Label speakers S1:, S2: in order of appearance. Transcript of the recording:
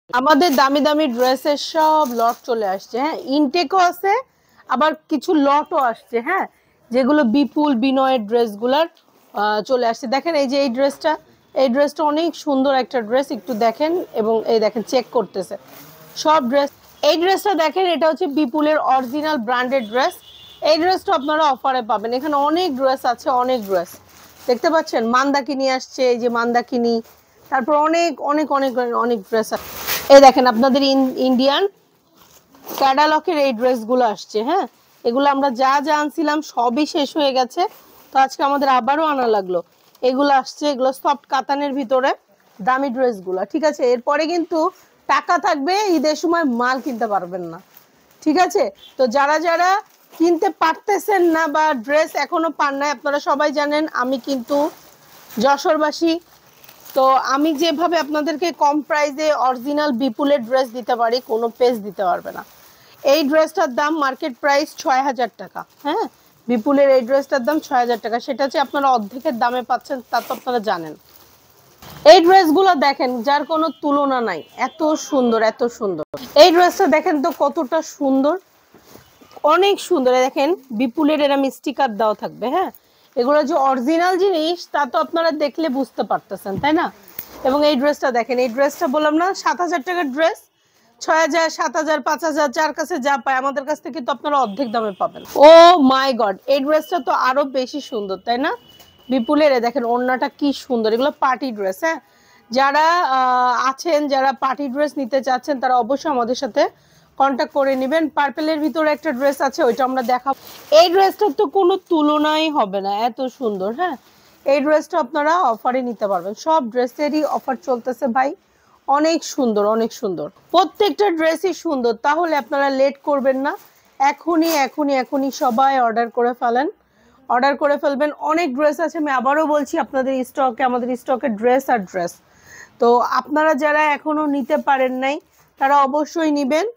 S1: আমাদের দামি দামি ড্রেসের সব লট চলে আসছে, হ্যাঁ, ইনটেকও আছে, আবার কিছু লটও আসছে, হ্যাঁ, যেগুলো বিপুল বিনয়ের ড্রেসগুলার চলে আসছে। দেখেন এই যে এই ড্রেসটা অনেক সুন্দর একটা ড্রেস, একটু দেখেন, এবং এই দেখেন চেক করতেছে সব ড্রেস। এই ড্রেসটা দেখেন, এটা হচ্ছে বিপুলের অরিজিনাল ব্র্যান্ডেড ড্রেস। এই ড্রেসটা আপনারা অফারে পাবেন। এখানে অনেক ড্রেস আছে, অনেক ড্রেস দেখতে পাচ্ছেন। মান্দাকিনি আসছে, এই যে মান্দাকিনি, তারপর অনেক অনেক অনেক অনেক ড্রেস আছে। এই দেখেন আপনাদের ইন্ডিয়ান ক্যাটালগের এই ড্রেসগুলো আসছে, হ্যাঁ, এগুলো আমরা যা যা আনছিলাম সবই শেষ হয়ে গেছে, তো আজকে আমাদের আবারও আনা লাগলো। এগুলো আসছে, এগুলো সফট কাতানের ভিতরে দামি ড্রেসগুলো, ঠিক আছে। এরপরে কিন্তু টাকা থাকবে, ঈদের সময় মাল কিনতে পারবেন না, ঠিক আছে। তো যারা যারা কিনতে পারতেছেন না বা ড্রেস এখনো পান নাই, আপনারা সবাই জানেন আমি কিন্তু যশোরবাসী, তো আমি যেভাবে আপনাদেরকে কম প্রাইসে অরিজিনাল বিপুলের ড্রেস দিতে পারি, কোনো পেজ দিতে পারবে না। এই ড্রেসটার দাম মার্কেট প্রাইস ৬,০০০ টাকা, হ্যাঁ, বিপুলের এই ড্রেসটার দাম ৬,০০০ টাকা। সেটা হচ্ছে আপনারা অর্ধেকের দামে পাচ্ছেন, তা তো আপনারা জানেন। এই ড্রেসগুলো দেখেন, যার কোনো তুলনা নাই, এত সুন্দর এত সুন্দর। এই ড্রেসটা দেখেন তো কতটা সুন্দর, অনেক সুন্দর। দেখেন বিপুলের এরম স্টিকার দেওয়া থাকবে, হ্যাঁ, এগুলো যে অরিজিনাল জিনিস তা তো আপনারা দেখলে বুঝতে পারতেছেন, তাই না। এবং এই ড্রেসটা দেখেন, এই ড্রেসটা বললাম না ৭,০০০ টাকার ড্রেস, ৬,০০০, ৭,০০০, ৫,০০০, যার কাছে যা পায় আমাদের কাছ থেকে তো আপনারা অর্ধেক দামে পাবেন। ও মাই গড, এই ড্রেসটা তো আরো বেশি সুন্দর, তাই না। বিপুলের দেখেন ওড়নাটা কি সুন্দর, এগুলো পার্টি ড্রেস, হ্যাঁ, যারা আছেন, যারা পার্টি ড্রেস নিতে চাচ্ছেন তারা অবশ্যই আমাদের সাথে কন্ট্যাক্ট করে নেবেন। পার্পেলের ভিতরে একটা ড্রেস আছে, ওইটা আমরা দেখাবো। এই ড্রেসটার তো কোনো তুলনাই হবে না, এত সুন্দর, হ্যাঁ। এই ড্রেসটা আপনারা অফারে নিতে পারবেন, সব ড্রেসেরই অফার চলতেছে ভাই, অনেক সুন্দর অনেক সুন্দর, প্রত্যেকটা ড্রেসই সুন্দর। তাহলে আপনারা লেট করবেন না, এখনই এখনই এখনই সবাই অর্ডার করে ফেলেন, অর্ডার করে ফেলবেন। অনেক ড্রেস আছে, আমি আবারও বলছি আপনাদের স্টকে, আমাদের স্টকে ড্রেস আর ড্রেস। তো আপনারা যারা এখনো নিতে পারেন নাই তারা অবশ্যই নেবেন।